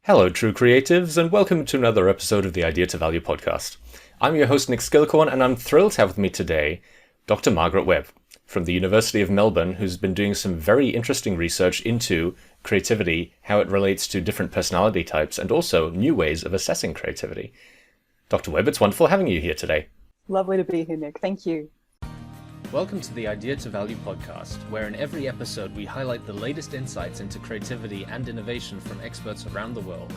Hello, true creatives, and welcome to another episode of the Idea to Value podcast. I'm your host, Nick Skillicorn, and I'm thrilled to have with me today Dr. Margaret Webb from the University of Melbourne, who's been doing some very interesting research into creativity, how it relates to different personality types, and also new ways of assessing creativity. Dr. Webb, it's wonderful having you here today. Lovely to be here, Nick. Thank you. Welcome to the Idea to Value podcast, where in every episode we highlight the latest insights into creativity and innovation from experts around the world.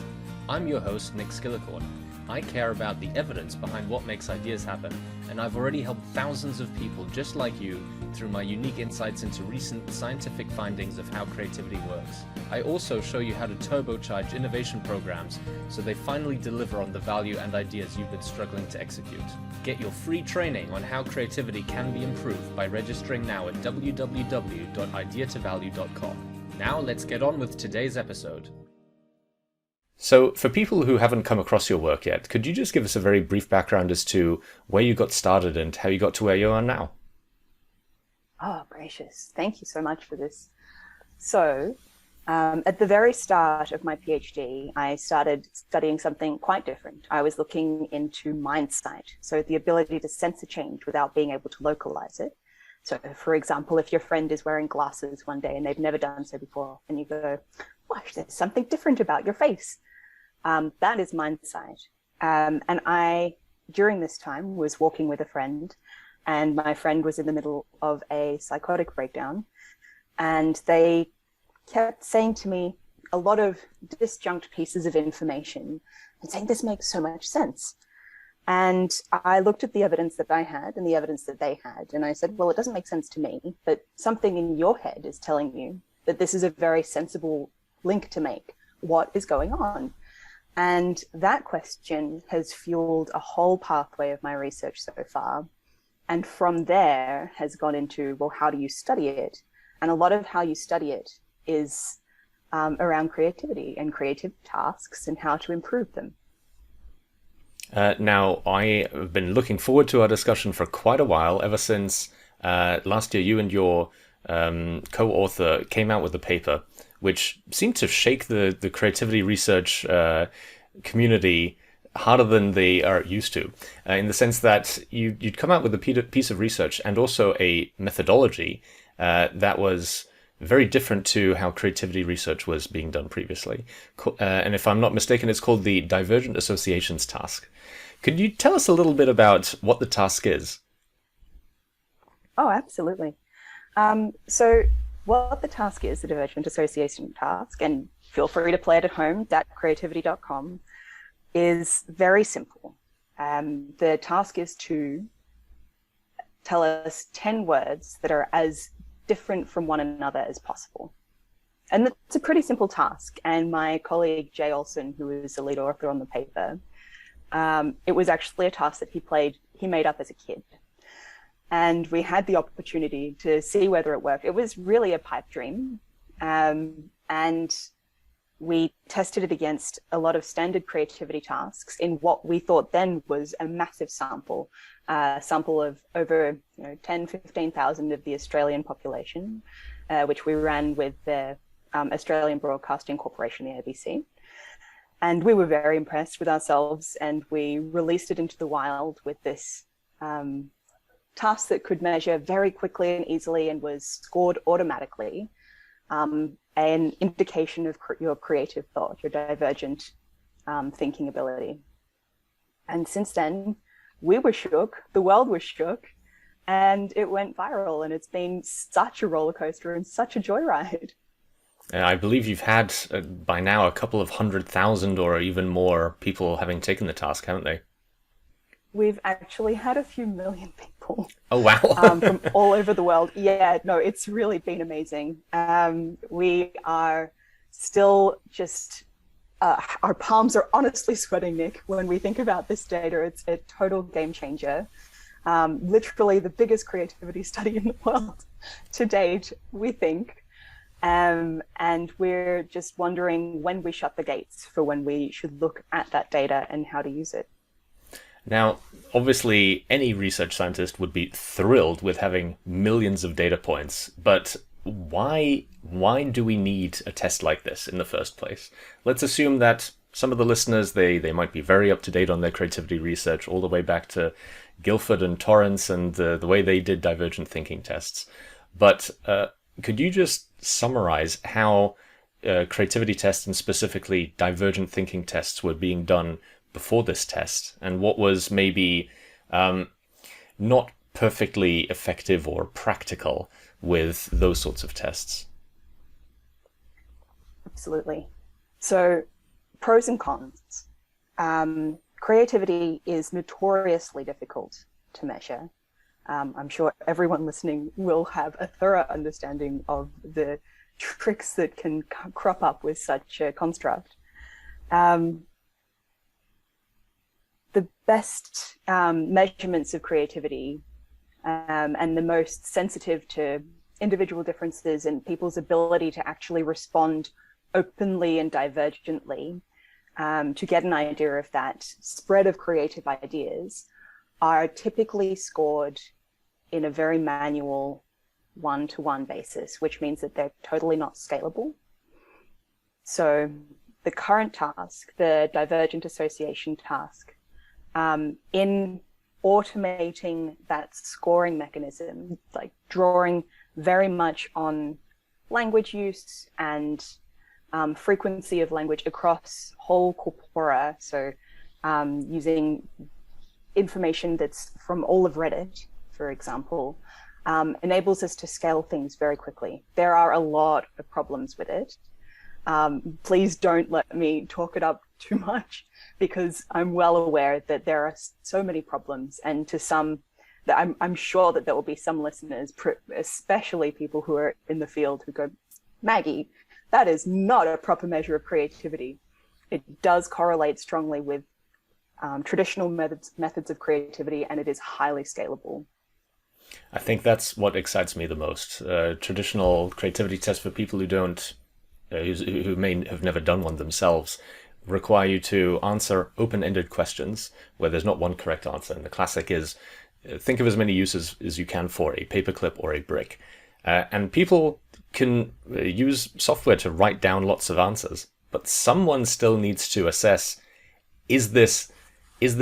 I'm your host, Nick Skillicorn. I care about the evidence behind what makes ideas happen, and I've already helped thousands of people just like you through my unique insights into recent scientific findings of how creativity works. I also show you how to turbocharge innovation programs so they finally deliver on the value and ideas you've been struggling to execute. Get your free training on how creativity can be improved by registering now at www.ideatovalue.com. Now let's get on with today's episode. So, for people who haven't come across your work yet, could you just give us a very brief background as to where you got started and how you got to where you are now? Oh, gracious. Thank you so much for this. So, at the very start of my PhD, I started studying something quite different. I was looking into Mindsight, so the ability to sense a change without being able to localize it. So, for example, if your friend is wearing glasses one day and they've never done so before, and you go, "Gosh, there's something different about your face." That is Mindsight. And I, during this time, was walking with a friend, and my friend was in the middle of a psychotic breakdown, and they kept saying to me a lot of disjunct pieces of information and saying, "This makes so much sense." And I looked at the evidence that I had and the evidence that they had, and I said, well, it doesn't make sense to me, but something in your head is telling you that this is a very sensible link to make. What is going on? And that question has fueled a whole pathway of my research so far. And from there has gone into, well, how do you study it? And a lot of how you study it is around creativity and creative tasks and how to improve them. Now, I have been looking forward to our discussion for quite a while, ever since last year you and your co-author came out with a paper which seemed to shake the creativity research community harder than they are used to, in the sense that you'd come out with a piece of research and also a methodology that was very different to how creativity research was being done previously. And if I'm not mistaken, it's called the Divergent Association Task. Could you tell us a little bit about what the task is? Oh, absolutely. So what the task is, the Divergent Association Task, and feel free to play it at home, creativity.com, is very simple. The task is to tell us 10 words that are as different from one another as possible. And it's a pretty simple task. And my colleague, Jay Olson, who is the lead author on the paper, it was actually a task that he made up as a kid. And we had the opportunity to see whether it worked. It was really a pipe dream. And we tested it against a lot of standard creativity tasks in what we thought then was a massive sample of over 10, 15,000 of the Australian population, which we ran with the Australian Broadcasting Corporation, the ABC. And we were very impressed with ourselves, and we released it into the wild with this task that could measure very quickly and easily and was scored automatically, an indication of your creative thought, your divergent thinking ability. And since then, we were shook, the world was shook, and it went viral, and it's been such a roller coaster and such a joyride. I believe you've had by now a couple of 100,000 or even more people having taken the task, haven't they? We've actually had a few million people. Oh, wow. From all over the world. Yeah, no, it's really been amazing. We are still just, our palms are honestly sweating, Nick, when we think about this data. It's a total game changer. Literally the biggest creativity study in the world to date, we think. And we're just wondering when we shut the gates for when we should look at that data and how to use it. Now, obviously, any research scientist would be thrilled with having millions of data points, but why do we need a test like this in the first place? Let's assume that some of the listeners, they might be very up to date on their creativity research all the way back to Guilford and Torrance and the way they did divergent thinking tests. But could you just summarize how creativity tests and specifically divergent thinking tests were being done before this test, and what was maybe not perfectly effective or practical with those sorts of tests? Absolutely. So, pros and cons. Creativity is notoriously difficult to measure. I'm sure everyone listening will have a thorough understanding of the tricks that can crop up with such a construct. The best measurements of creativity and the most sensitive to individual differences and people's ability to actually respond openly and divergently to get an idea of that spread of creative ideas are typically scored in a very manual one-to-one basis, which means that they're totally not scalable. So the current task, the Divergent Association Task, in automating that scoring mechanism, like drawing very much on language use and frequency of language across whole corpora, so using information that's from all of Reddit, for example, enables us to scale things very quickly. There are a lot of problems with it. Please don't let me talk it up too much, because I'm well aware that there are so many problems, and to some, that I'm sure that there will be some listeners, especially people who are in the field, who go, Maggie, that is not a proper measure of creativity. It does correlate strongly with traditional methods of creativity, and it is highly scalable. I think that's what excites me the most. Traditional creativity tests for people who don't, who may have never done one themselves, require you to answer open-ended questions where there's not one correct answer. And the classic is, think of as many uses as you can for a paperclip or a brick. And people can use software to write down lots of answers, but someone still needs to assess, is this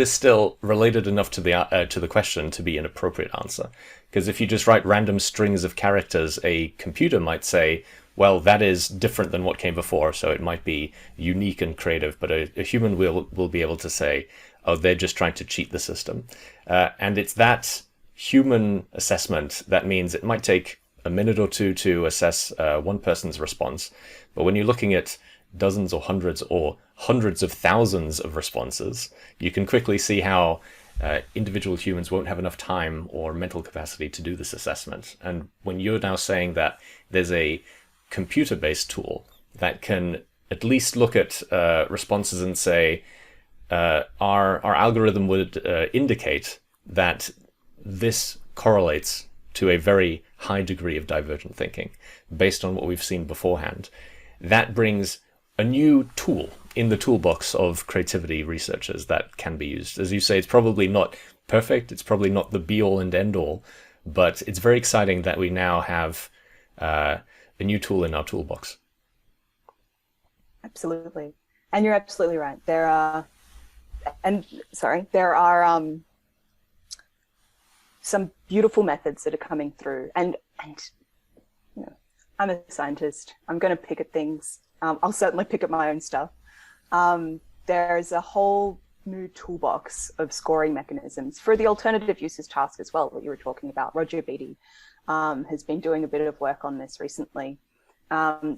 still related enough to the question to be an appropriate answer? Because if you just write random strings of characters, a computer might say, well, that is different than what came before, so it might be unique and creative, but a human will be able to say, oh, they're just trying to cheat the system. And it's that human assessment that means it might take a minute or two to assess one person's response. But when you're looking at dozens or hundreds of thousands of responses, you can quickly see how individual humans won't have enough time or mental capacity to do this assessment. And when you're now saying that there's a computer-based tool that can at least look at responses and say, our algorithm would indicate that this correlates to a very high degree of divergent thinking based on what we've seen beforehand, that brings a new tool in the toolbox of creativity researchers that can be used. As you say, it's probably not perfect, it's probably not the be-all and end-all, but it's very exciting that we now have a new tool in our toolbox. Absolutely. And you're absolutely right. There are some beautiful methods that are coming through. And you know, I'm a scientist. I'm going to pick at things. I'll certainly pick at my own stuff. There's a whole new toolbox of scoring mechanisms for the alternative uses task as well that you were talking about. Roger Beatty has been doing a bit of work on this recently,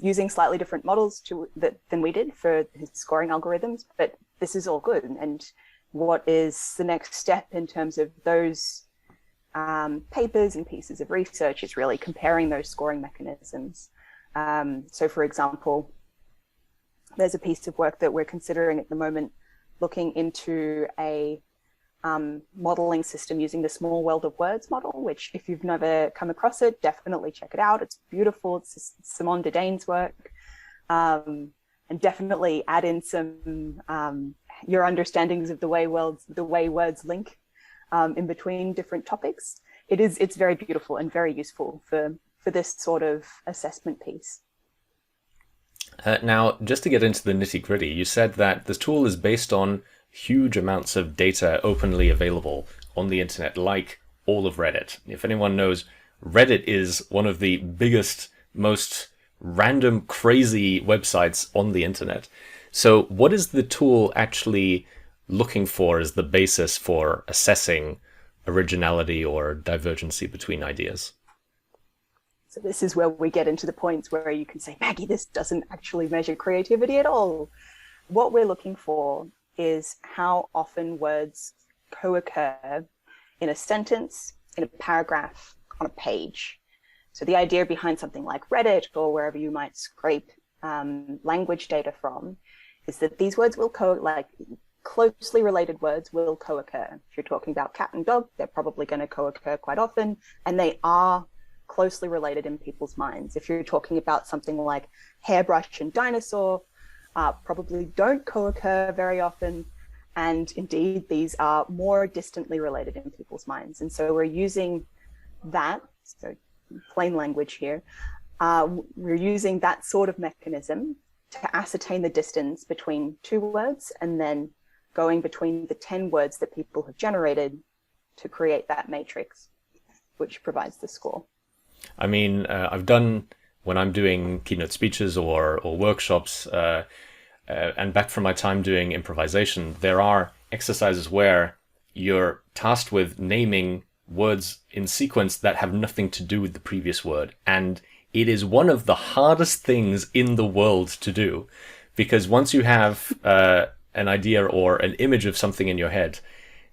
using slightly different models than we did for his scoring algorithms, but this is all good. And what is the next step in terms of those papers and pieces of research is really comparing those scoring mechanisms. So for example, there's a piece of work that we're considering at the moment looking into a modeling system using the Small World of Words model, which if you've never come across it, definitely check it out. It's beautiful. It's Simone Dedane's work. And definitely add in some your understandings of the way words link in between different topics. It's very beautiful and very useful for this sort of assessment piece. Now, just to get into the nitty-gritty, you said that this tool is based on huge amounts of data openly available on the internet, like all of Reddit. If anyone knows, Reddit is one of the biggest, most random, crazy websites on the internet. So what is the tool actually looking for as the basis for assessing originality or divergency between ideas? So this is where we get into the points where you can say, Maggie, this doesn't actually measure creativity at all. What we're looking for is how often words co-occur in a sentence, in a paragraph, on a page. So the idea behind something like Reddit or wherever you might scrape language data from is that these words will closely related words will co-occur. If you're talking about cat and dog, they're probably going to co-occur quite often, and they are closely related in people's minds. If you're talking about something like hairbrush and dinosaur, probably don't co-occur very often, and indeed these are more distantly related in people's minds. And so we're using that, so plain language here, we're using that sort of mechanism to ascertain the distance between two words and then going between the 10 words that people have generated to create that matrix, which provides the score. I mean, I've done, when I'm doing keynote speeches or workshops, and back from my time doing improvisation, there are exercises where you're tasked with naming words in sequence that have nothing to do with the previous word. And it is one of the hardest things in the world to do, because once you have an idea or an image of something in your head,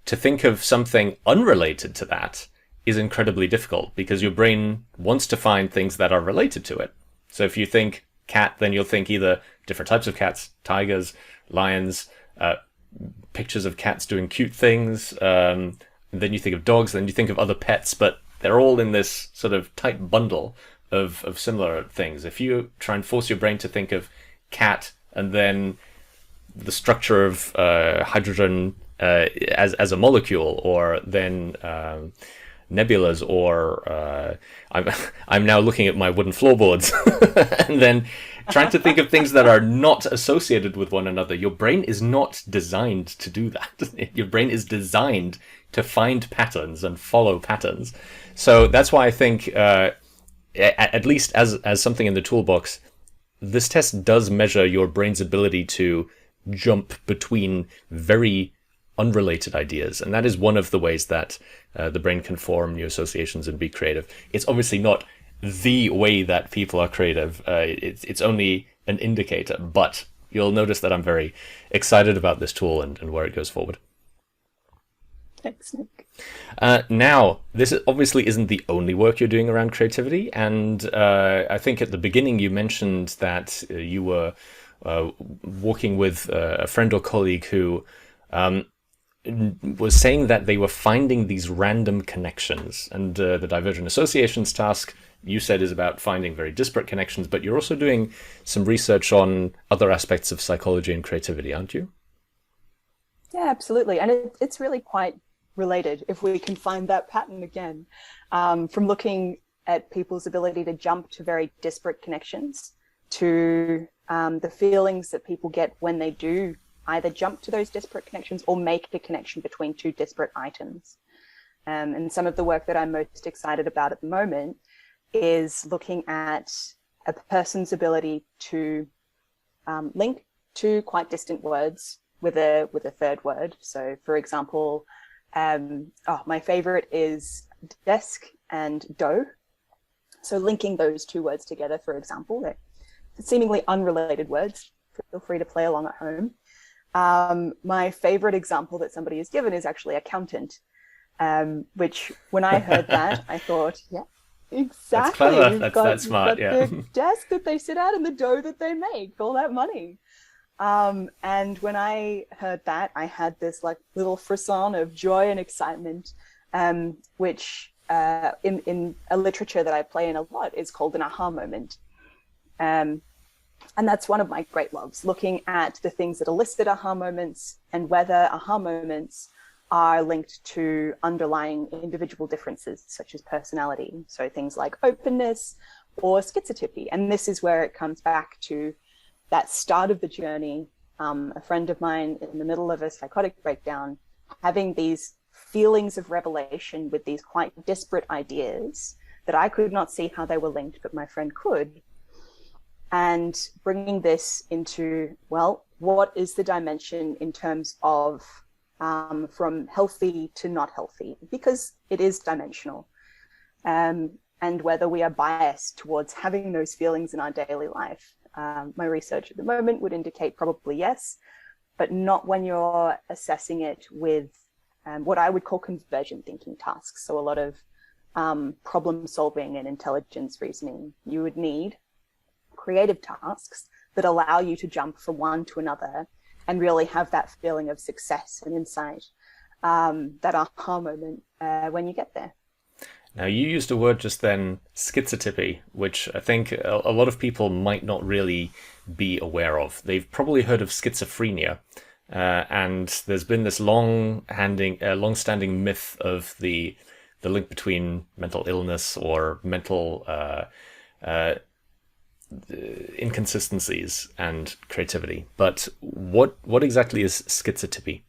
to think of something unrelated to that is incredibly difficult, because your brain wants to find things that are related to it. So if you think cat, then you'll think either different types of cats, tigers, lions, pictures of cats doing cute things, and then you think of dogs, then you think of other pets, but they're all in this sort of tight bundle of similar things. If you try and force your brain to think of cat and then the structure of hydrogen as a molecule, or then nebulas, or I'm now looking at my wooden floorboards and then trying to think of things that are not associated with one another. Your brain is not designed to do that. Your brain is designed to find patterns and follow patterns. So that's why I think, at least as something in the toolbox, this test does measure your brain's ability to jump between very unrelated ideas. And that is one of the ways that the brain can form new associations and be creative. It's obviously not the way that people are creative. It's only an indicator, but you'll notice that I'm very excited about this tool and where it goes forward. Thanks, Nick. Now, this obviously isn't the only work you're doing around creativity. And I think at the beginning you mentioned that you were working with a friend or colleague who was saying that they were finding these random connections. And the Divergent Associations task, you said, is about finding very disparate connections, but you're also doing some research on other aspects of psychology and creativity, aren't you? Yeah, absolutely. And it's really quite related, if we can find that pattern again, from looking at people's ability to jump to very disparate connections to the feelings that people get when they do either jump to those disparate connections or make a connection between two disparate items. And some of the work that I'm most excited about at the moment is looking at a person's ability to link two quite distant words with a third word. So, for example, my favorite is desk and dough. So linking those two words together, for example, they're seemingly unrelated words. Feel free to play along at home. My favorite example that somebody has given is actually accountant, which when I heard that, I thought, yeah, exactly. That's clever. That's smart. Yeah. The desk that they sit at and the dough that they make, all that money. And when I heard that, I had this like little frisson of joy and excitement, which in a literature that I play in a lot is called an aha moment. And that's one of my great loves, looking at the things that elicit aha moments and whether aha moments are linked to underlying individual differences, such as personality. So things like openness or schizotipy. And this is where it comes back to that start of the journey, a friend of mine in the middle of a psychotic breakdown, having these feelings of revelation with these quite disparate ideas that I could not see how they were linked, but my friend could. And bringing this into, well, what is the dimension in terms of from healthy to not healthy? Because it is dimensional. And whether we are biased towards having those feelings in our daily life. My research at the moment would indicate probably yes, but not when you're assessing it with what I would call convergent thinking tasks. So a lot of problem solving and intelligence reasoning. You would need creative tasks that allow you to jump from one to another and really have that feeling of success and insight, that aha moment when you get there. Now, you used a word just then, schizotipy, which I think a lot of people might not really be aware of. They've probably heard of schizophrenia, and there's been this long-standing myth of the link between mental illness or mental inconsistencies and creativity. But what exactly is schizotipy?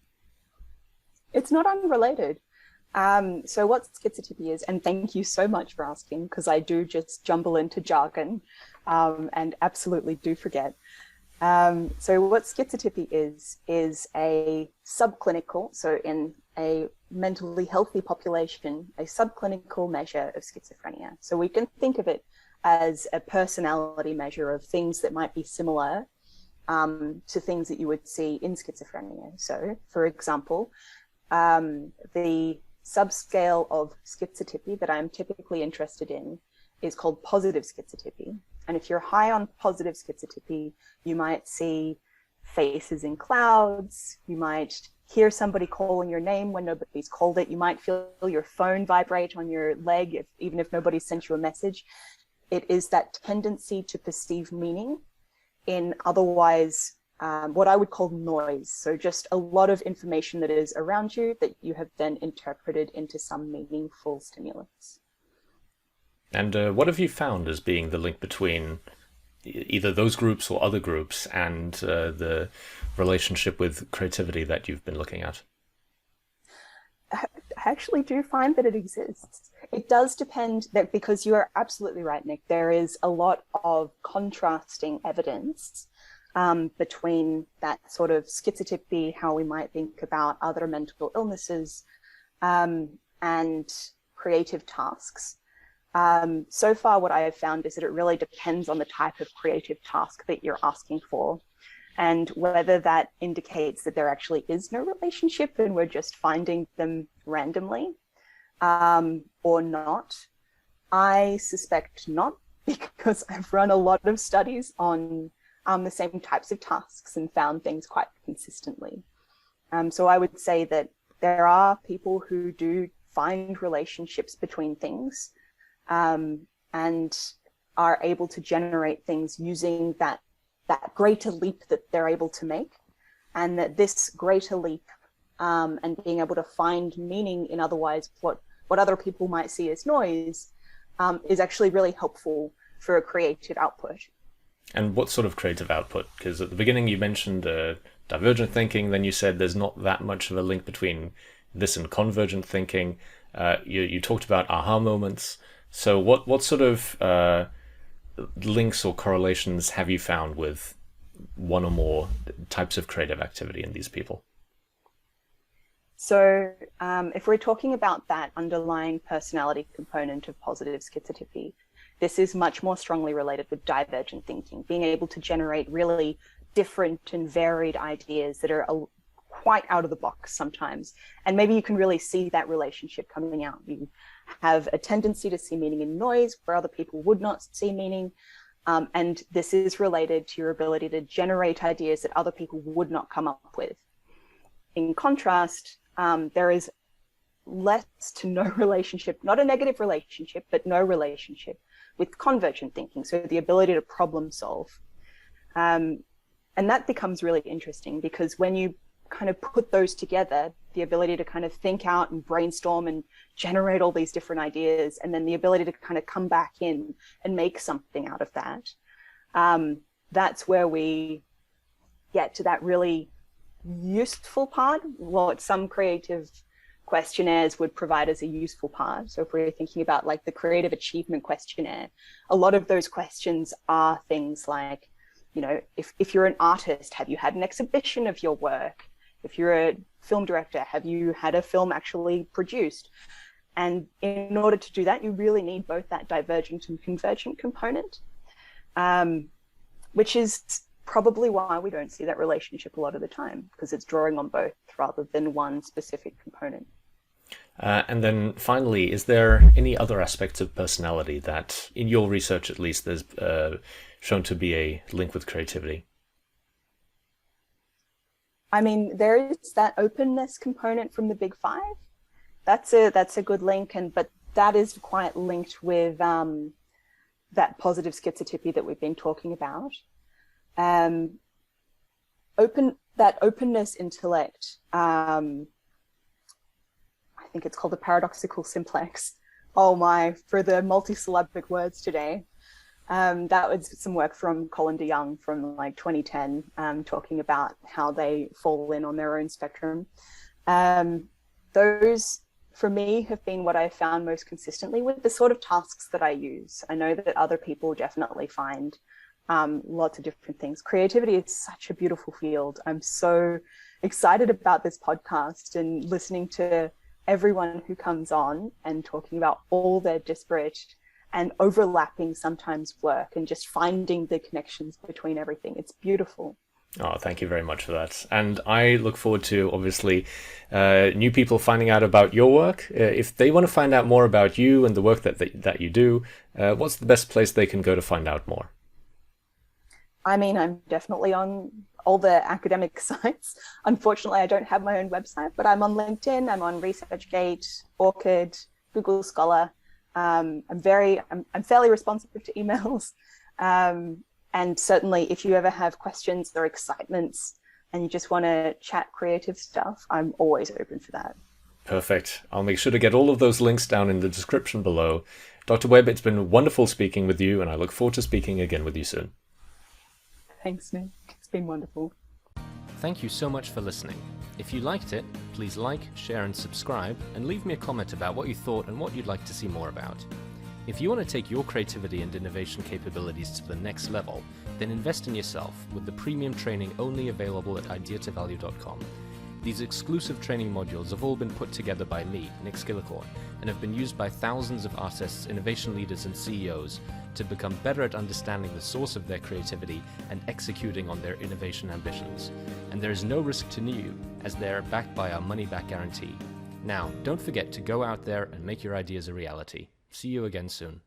It's not unrelated. So what schizotipy is, and thank you so much for asking, because I do just jumble into jargon and absolutely do forget. So what schizotipy is a subclinical, so in a mentally healthy population, a subclinical measure of schizophrenia. So we can think of it as a personality measure of things that might be similar to things that you would see in schizophrenia. So for example, the subscale of schizotypy that I'm typically interested in is called positive schizotypy. And if you're high on positive schizotypy, you might see faces in clouds, you might hear somebody calling your name when nobody's called it, you might feel your phone vibrate on your leg even if nobody sent you a message. It is that tendency to perceive meaning in otherwise what I would call noise. So just a lot of information that is around you that you have then interpreted into some meaningful stimulus. And what have you found as being the link between either those groups or other groups and the relationship with creativity that you've been looking at? I actually do find that it exists. It does depend, that because you are absolutely right, Nick, there is a lot of contrasting evidence between that sort of schizotypy, how we might think about other mental illnesses, and creative tasks. So far, what I have found is that it really depends on the type of creative task that you're asking for, and whether that indicates that there actually is no relationship and we're just finding them randomly, or not. I suspect not, because I've run a lot of studies on the same types of tasks and found things quite consistently. So I would say that there are people who do find relationships between things, and are able to generate things using that greater leap that they're able to make, and that this greater leap and being able to find meaning in otherwise what other people might see as noise is actually really helpful for a creative output. And what sort of creative output? Because at the beginning you mentioned divergent thinking, then you said there's not that much of a link between this and convergent thinking. You talked about aha moments. So what sort of links or correlations have you found with one or more types of creative activity in these people? So if we're talking about that underlying personality component of positive schizotypy, this is much more strongly related with divergent thinking, being able to generate really different and varied ideas that are quite out of the box sometimes. And maybe you can really see that relationship coming out. You have a tendency to see meaning in noise where other people would not see meaning. And this is related to your ability to generate ideas that other people would not come up with. In contrast, there is less to no relationship, not a negative relationship, but no relationship with convergent thinking. So the ability to problem solve. And that becomes really interesting, because when you kind of put those together, the ability to kind of think out and brainstorm and generate all these different ideas, and then the ability to kind of come back in and make something out of that, that's where we get to that really useful part, what some creative questionnaires would provide as a useful part. So if we're thinking about like the creative achievement questionnaire, a lot of those questions are things like, you know, if you're an artist, have you had an exhibition of your work? If you're a film director, have you had a film actually produced? And in order to do that, you really need both that divergent and convergent component, which is probably why we don't see that relationship a lot of the time, because it's drawing on both rather than one specific component. And then finally, is there any other aspects of personality that, in your research at least, there's shown to be a link with creativity? I mean, there is that openness component from the Big Five. That's a good link, but that is quite linked with that positive schizotypy that we've been talking about. Openness intellect, I think it's called the paradoxical simplex. Oh my, for the multisyllabic words today. That was some work from Colin DeYoung from like 2010, talking about how they fall in on their own spectrum. Those, for me, have been what I found most consistently with the sort of tasks that I use. I know that other people definitely find lots of different things. Creativity is such a beautiful field. I'm so excited about this podcast and listening to everyone who comes on and talking about all their disparate and overlapping sometimes work and just finding the connections between everything. It's beautiful. Oh, thank you very much for that. And I look forward to, obviously, new people finding out about your work. If they want to find out more about you and the work that you do, what's the best place they can go to find out more? I mean, I'm definitely on all the academic sites. Unfortunately, I don't have my own website, but I'm on LinkedIn, I'm on ResearchGate, Orchid, Google Scholar. I'm fairly responsive to emails. And certainly if you ever have questions or excitements and you just want to chat creative stuff, I'm always open for that. Perfect. I'll make sure to get all of those links down in the description below. Dr. Webb, it's been wonderful speaking with you, and I look forward to speaking again with you soon. Thanks, Nick. It's been wonderful. Thank you so much for listening. If you liked it, please like, share and subscribe, and leave me a comment about what you thought and what you'd like to see more about. If you want to take your creativity and innovation capabilities to the next level, then invest in yourself with the premium training only available at ideatovalue.com. These exclusive training modules have all been put together by me, Nick Skillicorn, and have been used by thousands of artists, innovation leaders and CEOs to become better at understanding the source of their creativity and executing on their innovation ambitions. And there is no risk to you, as they're backed by our money-back guarantee. Now, don't forget to go out there and make your ideas a reality. See you again soon.